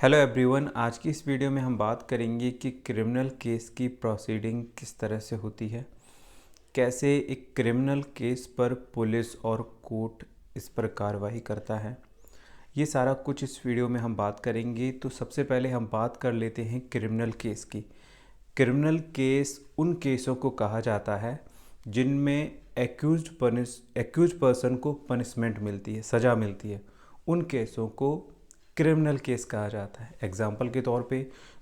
Hello everyone. आज की इस वीडियो में हम बात करेंगे कि क्रिमिनल केस की प्रोसीडिंग किस तरह से होती है, कैसे एक क्रिमिनल केस पर पुलिस और कोर्ट इस पर कार्रवाई करता है। ये सारा कुछ इस वीडियो में हम बात करेंगे। तो सबसे पहले हम बात कर लेते हैं क्रिमिनल केस की। क्रिमिनल केस उन केसों को कहा जाता है जिनमें एक्यूज पर्सन को पनिशमेंट मिलती है, सज़ा मिलती है। उन केसों को क्रिमिनल केस कहा जाता है। एग्जाम्पल के तौर पे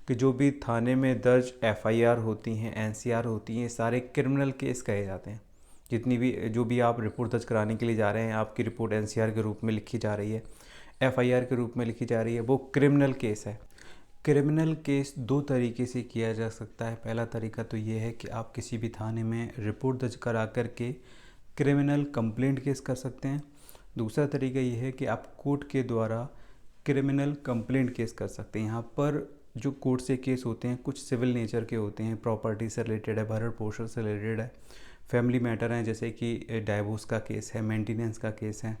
कि जो भी थाने में दर्ज एफआईआर होती हैं, एनसीआर होती हैं, सारे क्रिमिनल केस कहे जाते हैं। जितनी भी जो भी आप रिपोर्ट दर्ज कराने के लिए जा रहे हैं, आपकी रिपोर्ट एनसीआर के रूप में लिखी जा रही है, एफआईआर के रूप में लिखी जा रही है, वो क्रिमिनल केस है। क्रिमिनल केस दो तरीके से किया जा सकता है। पहला तरीका तो ये है कि आप किसी भी थाने में रिपोर्ट दर्ज करा कर के क्रिमिनल कंप्लेंट केस कर सकते हैं। दूसरा तरीका ये है कि आप कोर्ट के द्वारा क्रिमिनल कंप्लेंट केस कर सकते हैं। यहाँ पर जो कोर्ट से केस होते हैं कुछ सिविल नेचर के होते हैं, प्रॉपर्टी से रिलेटेड है, भरण पोषण से रिलेटेड है, फैमिली मैटर हैं, जैसे कि डाइवोर्स का केस है, मेंटेनेंस का केस है।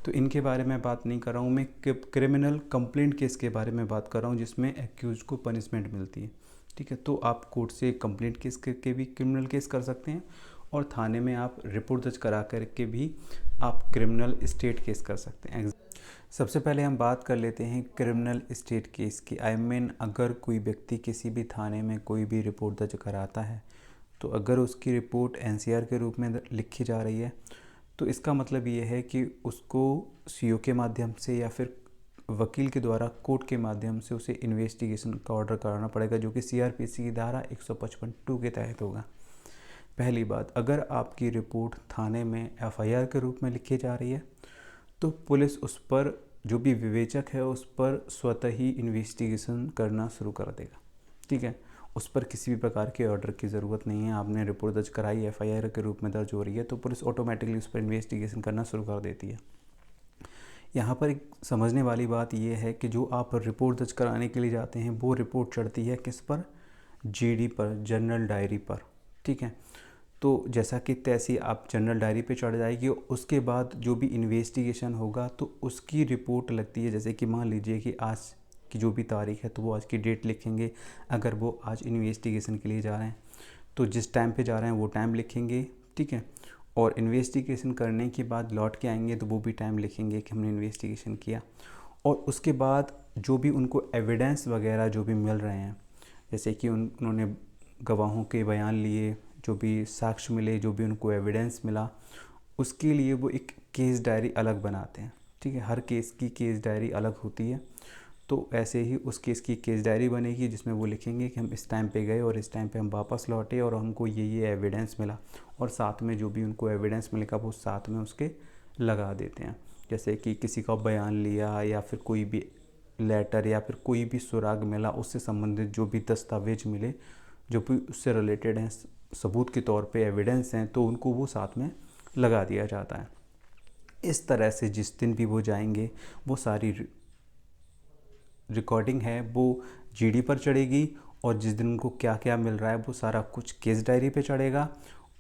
तो इनके बारे में बात नहीं कर रहा हूँ मैं, क्रिमिनल कंप्लेंट केस के बारे में बात कर रहा हूँ जिसमें एक्यूज को पनिशमेंट मिलती है। ठीक है, तो आप कोर्ट से कंप्लेंट केस करके भी क्रिमिनल केस कर सकते हैं और थाने में आप रिपोर्ट दर्ज करा करके भी आप क्रिमिनल स्टेट केस कर सकते हैं। सबसे पहले हम बात कर लेते हैं क्रिमिनल स्टेट केस की। अगर कोई व्यक्ति किसी भी थाने में कोई भी रिपोर्ट दर्ज कराता है, तो अगर उसकी रिपोर्ट एनसीआर के रूप में लिखी जा रही है, तो इसका मतलब ये है कि उसको सीओ के माध्यम से या फिर वकील के द्वारा कोर्ट के माध्यम से उसे इन्वेस्टिगेशन का ऑर्डर कराना पड़ेगा, जो कि सीआरपीसी की धारा 155(2) के तहत होगा। पहली बात, अगर आपकी रिपोर्ट थाने में एफआईआर के रूप में लिखी जा रही है, तो पुलिस उस पर, जो भी विवेचक है, उस पर स्वतः ही इन्वेस्टिगेशन करना शुरू कर देगा। ठीक है, उस पर किसी भी प्रकार के ऑर्डर की ज़रूरत नहीं है। आपने रिपोर्ट दर्ज कराई, एफआईआर के रूप में दर्ज हो रही है, तो पुलिस ऑटोमेटिकली उस पर इन्वेस्टिगेशन करना शुरू कर देती है। यहाँ पर एक समझने वाली बात यह है कि जो आप रिपोर्ट दर्ज कराने के लिए जाते हैं, वो रिपोर्ट चढ़ती है किस पर? जीडी पर, जनरल डायरी पर। ठीक है, तो जैसा कि तैसी आप जनरल डायरी पे चढ़ जाएगी, उसके बाद जो भी इन्वेस्टिगेशन होगा तो उसकी रिपोर्ट लगती है। जैसे कि मान लीजिए कि आज की जो भी तारीख है, तो वो आज की डेट लिखेंगे। अगर वो आज इन्वेस्टिगेशन के लिए जा रहे हैं तो जिस टाइम पे जा रहे हैं वो टाइम लिखेंगे। ठीक है, और इन्वेस्टिगेशन करने के बाद लौट के आएंगे तो वो भी टाइम लिखेंगे कि हमने इन्वेस्टिगेशन किया। और उसके बाद जो भी उनको एविडेंस वगैरह जो भी मिल रहे हैं, जैसे कि उन्होंने गवाहों के बयान लिए, जो भी साक्ष्य मिले, जो भी उनको एविडेंस मिला, उसके लिए वो एक केस डायरी अलग बनाते हैं। ठीक है, हर केस की केस डायरी अलग होती है। तो ऐसे ही उस केस की केस डायरी बनेगी जिसमें वो लिखेंगे कि हम इस टाइम पे गए और इस टाइम पे हम वापस लौटे और हमको ये एविडेंस मिला, और साथ में जो भी उनको एविडेंस मिलेगा वो साथ में उसके लगा देते हैं। जैसे कि किसी का बयान लिया या फिर कोई भी लेटर या फिर कोई भी सुराग मिला, उससे संबंधित जो भी दस्तावेज मिले, जो भी उससे रिलेटेड हैं, सबूत के तौर पे एविडेंस हैं, तो उनको वो साथ में लगा दिया जाता है। इस तरह से जिस दिन भी वो जाएंगे, वो सारी रिकॉर्डिंग है वो जीडी पर चढ़ेगी, और जिस दिन उनको क्या क्या मिल रहा है वो सारा कुछ केस डायरी पे चढ़ेगा,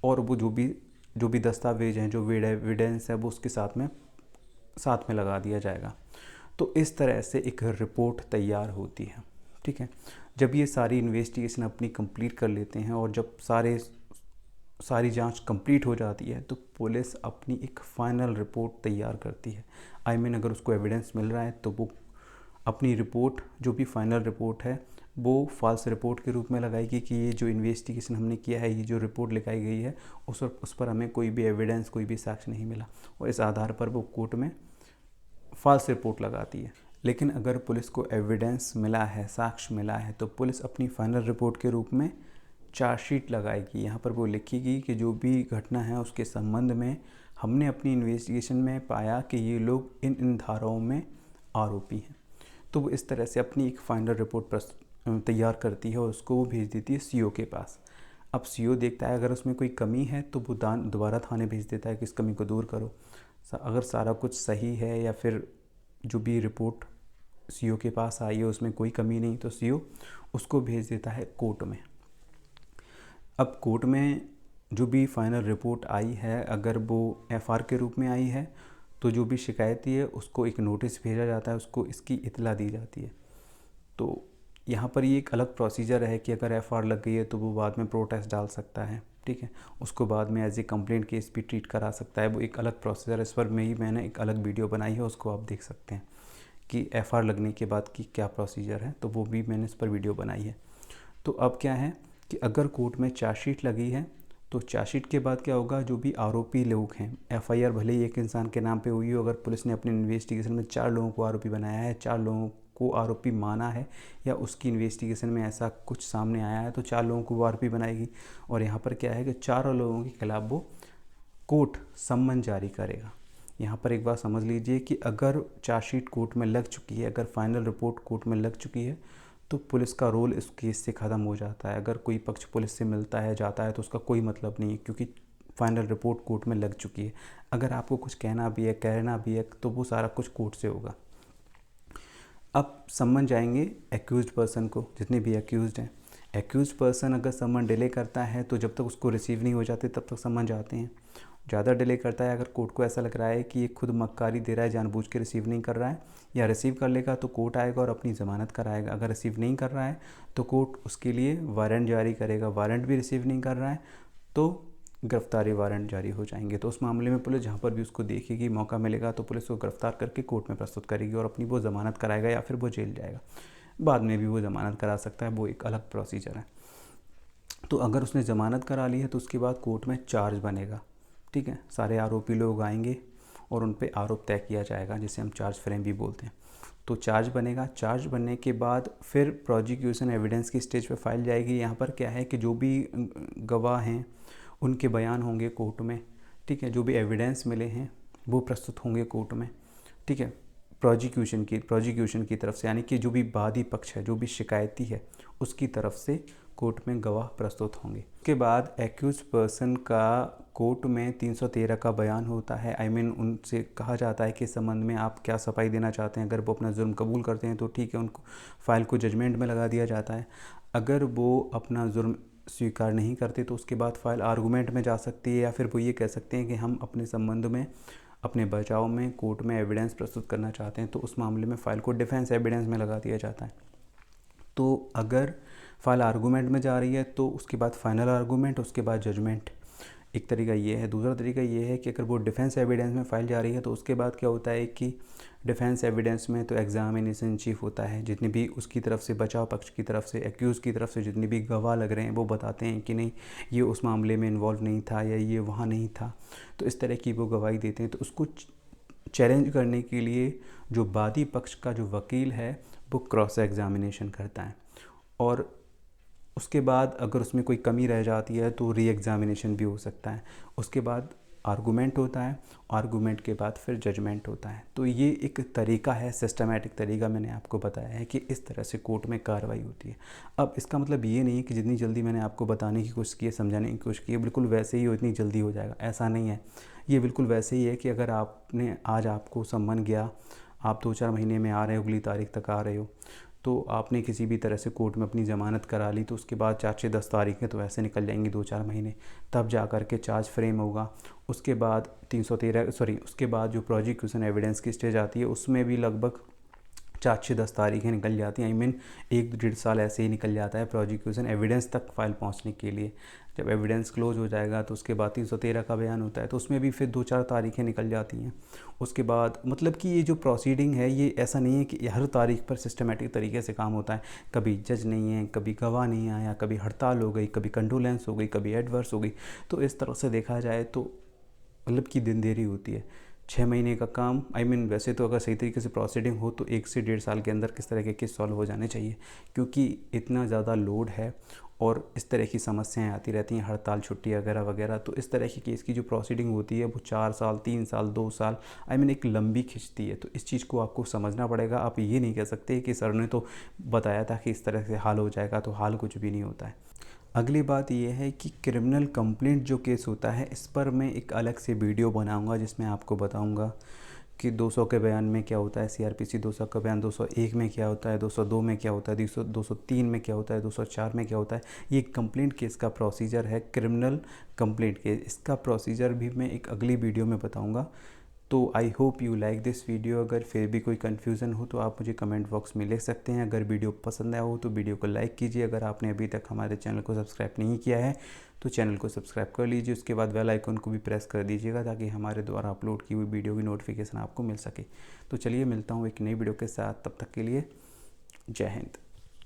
और वो जो भी दस्तावेज हैं, जो एविडेंस है, वो उसके साथ में लगा दिया जाएगा। तो इस तरह से एक रिपोर्ट तैयार होती है। ठीक है, जब ये सारी इन्वेस्टिगेशन अपनी कंप्लीट कर लेते हैं और जब सारी जांच कंप्लीट हो जाती है, तो पुलिस अपनी एक फ़ाइनल रिपोर्ट तैयार करती है। अगर उसको एविडेंस मिल रहा है तो वो अपनी रिपोर्ट, जो भी फाइनल रिपोर्ट है, वो फॉल्स रिपोर्ट के रूप में लगाएगी कि ये जो इन्वेस्टिगेशन हमने किया है, ये जो रिपोर्ट लिखाई गई है, उस पर हमें कोई भी एविडेंस, कोई भी साक्ष्य नहीं मिला, और इस आधार पर वो कोर्ट में फॉल्स रिपोर्ट लगाती है। लेकिन अगर पुलिस को एविडेंस मिला है, साक्ष्य मिला है, तो पुलिस अपनी फाइनल रिपोर्ट के रूप में चार्जशीट लगाएगी। यहाँ पर वो लिखेगी कि जो भी घटना है उसके संबंध में हमने अपनी इन्वेस्टिगेशन में पाया कि ये लोग इन धाराओं में आरोपी हैं। तो वो इस तरह से अपनी एक फाइनल रिपोर्ट तैयार करती है और उसको वो भेज देती है सीओ के पास। अब सीओ देखता है, अगर उसमें कोई कमी है तो वो दोबारा थाने भेज देता है कि इस कमी को दूर करो। अगर सारा कुछ सही है या फिर जो भी रिपोर्ट सीओ के पास आई है उसमें कोई कमी नहीं, तो सीओ उसको भेज देता है कोर्ट में। अब कोर्ट में जो भी फाइनल रिपोर्ट आई है, अगर वो एफआर के रूप में आई है, तो जो भी शिकायती है उसको एक नोटिस भेजा जाता है, उसको इसकी इत्तला दी जाती है। तो यहाँ पर ये एक अलग प्रोसीजर है कि अगर एफआईआर लग गई है तो वो बाद में प्रोटेस्ट डाल सकता है, ठीक है, उसको बाद में एज ए कंप्लेंट केस भी ट्रीट करा सकता है। वो एक अलग प्रोसीजर है, इस पर मैंने एक अलग वीडियो बनाई है, उसको आप देख सकते हैं कि एफआईआर लगने के बाद की क्या प्रोसीजर है, तो वो भी मैंने इस पर वीडियो बनाई है। तो अब क्या है कि अगर कोर्ट में चार्जशीट लगी है तो चार्जशीट के बाद क्या होगा, जो भी आरोपी लोग हैं, एफआईआर भले ही एक इंसान के नाम पे हुई हो, अगर पुलिस ने अपने इन्वेस्टिगेशन में 4 लोगों को आरोपी बनाया है, 4 लोगों को आरोपी माना है, या उसकी इन्वेस्टिगेशन में ऐसा कुछ सामने आया है, तो 4 लोगों को वो आरोपी बनाएगी। और यहाँ पर क्या है कि 4 लोगों के खिलाफ वो कोर्ट सम्मन जारी करेगा। यहाँ पर एक बात समझ लीजिए कि अगर चार्जशीट कोर्ट में लग चुकी है, अगर फाइनल रिपोर्ट कोर्ट में लग चुकी है, तो पुलिस का रोल इस केस से ख़त्म हो जाता है। अगर कोई पक्ष पुलिस से मिलता है जाता है तो उसका कोई मतलब नहीं है, क्योंकि फाइनल रिपोर्ट कोर्ट में लग चुकी है। अगर आपको कुछ कहना भी है, कहना भी है, तो वो सारा कुछ कोर्ट से होगा। अब सम्मन जाएंगे एक्यूज्ड पर्सन को, जितने भी एक्यूज्ड हैं। एक्यूज्ड पर्सन अगर सम्मन डिले करता है तो जब तक उसको रिसीव नहीं हो जाते तब तक सम्मन जाते हैं। ज़्यादा डिले करता है, अगर कोर्ट को ऐसा लग रहा है कि ये खुद मक्कारी दे रहा है, जानबूझ के रिसीव नहीं कर रहा है, या रिसीव कर लेगा तो कोर्ट आएगा और अपनी ज़मानत कराएगा। अगर रिसीव नहीं कर रहा है तो कोर्ट उसके लिए वारंट जारी करेगा। वारंट भी रिसीव नहीं कर रहा है तो गिरफ्तारी वारंट जारी हो जाएंगे। तो उस मामले में पुलिस जहाँ पर भी उसको देखेगी, मौका मिलेगा तो पुलिस को गिरफ्तार करके कोर्ट में प्रस्तुत करेगी और अपनी वो ज़मानत कराएगा, या फिर वो जेल जाएगा। बाद में भी वो ज़मानत करा सकता है, वो एक अलग प्रोसीजर है। तो अगर उसने ज़मानत करा ली है तो उसके बाद कोर्ट में चार्ज बनेगा, ठीक है। सारे आरोपी लोग आएंगे और उन पे आरोप तय किया जाएगा, जिसे हम चार्ज फ्रेम भी बोलते हैं। तो चार्ज बनेगा। चार्ज बनने के बाद फिर प्रोसिक्यूशन एविडेंस की स्टेज पे फाइल जाएगी। यहाँ पर क्या है कि जो भी गवाह हैं उनके बयान होंगे कोर्ट में, ठीक है। जो भी एविडेंस मिले हैं वो प्रस्तुत होंगे कोर्ट में, ठीक है, प्रोसिक्यूशन की तरफ से, यानी कि जो भी वादी पक्ष है, जो भी शिकायती है, उसकी तरफ से कोर्ट में गवाह प्रस्तुत होंगे। उसके बाद एक्यूज पर्सन का कोर्ट में 313 का बयान होता है। उनसे कहा जाता है कि इस संबंध में आप क्या सफाई देना चाहते हैं। अगर वो अपना जुर्म कबूल करते हैं तो ठीक है, उनको फाइल को जजमेंट में लगा दिया जाता है। अगर वो अपना जुर्म स्वीकार नहीं करते तो उसके बाद फाइल आर्गूमेंट में जा सकती है, या फिर वो ये कह सकते हैं कि हम अपने संबंध में, अपने बचाव में कोर्ट में एविडेंस प्रस्तुत करना चाहते हैं, तो उस मामले में फ़ाइल को डिफेंस एविडेंस में लगा दिया जाता है। तो अगर फाइल आर्गूमेंट में जा रही है तो उसके बाद फाइनल आर्गूमेंट, उसके बाद जजमेंट। एक तरीका ये है। दूसरा तरीका ये है कि अगर वो डिफेंस एविडेंस में फ़ाइल जा रही है तो उसके बाद क्या होता है कि डिफेंस एविडेंस में तो एग्जामिनेशन चीफ होता है, जितनी भी उसकी तरफ से, बचाव पक्ष की तरफ से, एक्यूज़ की तरफ से जितने भी गवाह लग रहे हैं वो बताते हैं कि नहीं ये उस मामले में इन्वॉल्व नहीं था, या ये वहाँ नहीं था। तो इस तरह की वो गवाही देते हैं। तो उसको चैलेंज करने के लिए जो वादी पक्ष का जो वकील है वो क्रॉस एग्जामिनेशन करता है, और उसके बाद अगर उसमें कोई कमी रह जाती है तो री एग्जामिनेशन भी हो सकता है। उसके बाद आर्गूमेंट होता है, आर्गूमेंट के बाद फिर जजमेंट होता है। तो ये एक तरीका है, सिस्टमैटिक तरीका मैंने आपको बताया है कि इस तरह से कोर्ट में कार्रवाई होती है। अब इसका मतलब ये नहीं है कि जितनी जल्दी मैंने आपको बताने की कोशिश की है, समझाने की कोशिश की है, बिल्कुल वैसे ही इतनी जल्दी हो जाएगा, ऐसा नहीं है। ये बिल्कुल वैसे ही है कि अगर आपने आज आपको सम्मन गया, आप 2-4 महीने में आ रहे हो, अगली तारीख तक आ रहे हो, तो आपने किसी भी तरह से कोर्ट में अपनी ज़मानत करा ली, तो उसके बाद 4-6-10 तारीखें तो ऐसे निकल जाएंगी, 2-4 महीने, तब जा कर के चार्ज फ्रेम होगा। उसके बाद उसके बाद जो प्रोसिक्यूशन एविडेंस की स्टेज आती है उसमें भी लगभग 4-6-10 तारीखें निकल जाती हैं। 1-1.5 साल ऐसे ही निकल जाता है प्रोसिक्यूशन एविडेंस तक फाइल पहुंचने के लिए। जब एविडेंस क्लोज हो जाएगा तो उसके बाद 313 का बयान होता है, तो उसमें भी फिर 2-4 तारीखें निकल जाती हैं। उसके बाद मतलब कि ये जो प्रोसीडिंग है ये ऐसा नहीं है कि हर तारीख पर सिस्टमेटिक तरीके से काम होता है। कभी जज नहीं है, कभी गवाह नहीं आया, कभी हड़ताल हो गई, कभी कंडोलेंस हो गई, कभी एडवर्स हो गई। तो इस तरह से देखा जाए तो मतलब कि दिन देरी होती है। 6 महीने का काम, वैसे तो अगर सही तरीके से प्रोसीडिंग हो तो 1 से 1.5 साल के अंदर किस तरह के केस सॉल्व हो जाने चाहिए, क्योंकि इतना ज़्यादा लोड है और इस तरह की समस्याएं आती रहती हैं, हड़ताल, छुट्टी वगैरह वगैरह। तो इस तरह के केस की जो प्रोसीडिंग होती है वो 4 साल, 3 साल, 2 साल एक लंबी खिंचती है। तो इस चीज़ को आपको समझना पड़ेगा। आप ये नहीं कह सकते कि सर ने तो बताया था कि इस तरह से हाल हो जाएगा, तो हाल कुछ भी नहीं होता है। अगली बात यह है कि क्रिमिनल कंप्लेंट जो केस होता है इस पर मैं एक अलग से वीडियो बनाऊंगा, जिसमें आपको बताऊंगा कि 200 के बयान में क्या होता है, CRPC 200 का बयान 201 में क्या होता है, 202 में क्या होता है, 203 में क्या होता है, 204 में क्या होता है। ये कंप्लेंट केस का प्रोसीजर है, क्रिमिनल कंप्लेंट केस। इसका प्रोसीजर भी मैं एक अगली वीडियो में बताऊँगा। तो I hope you like this video. अगर फिर भी कोई कन्फ्यूज़न हो तो आप मुझे कमेंट बॉक्स में लिख सकते हैं। अगर वीडियो पसंद आया हो तो वीडियो को लाइक कीजिए। अगर आपने अभी तक हमारे चैनल को सब्सक्राइब नहीं किया है तो चैनल को सब्सक्राइब कर लीजिए। उसके बाद बेल आइकन को भी प्रेस कर दीजिएगा ताकि हमारे द्वारा अपलोड की हुई वीडियो की नोटिफिकेशन आपको मिल सके। तो चलिए मिलता हूँ एक नई वीडियो के साथ, तब तक के लिए जय हिंद।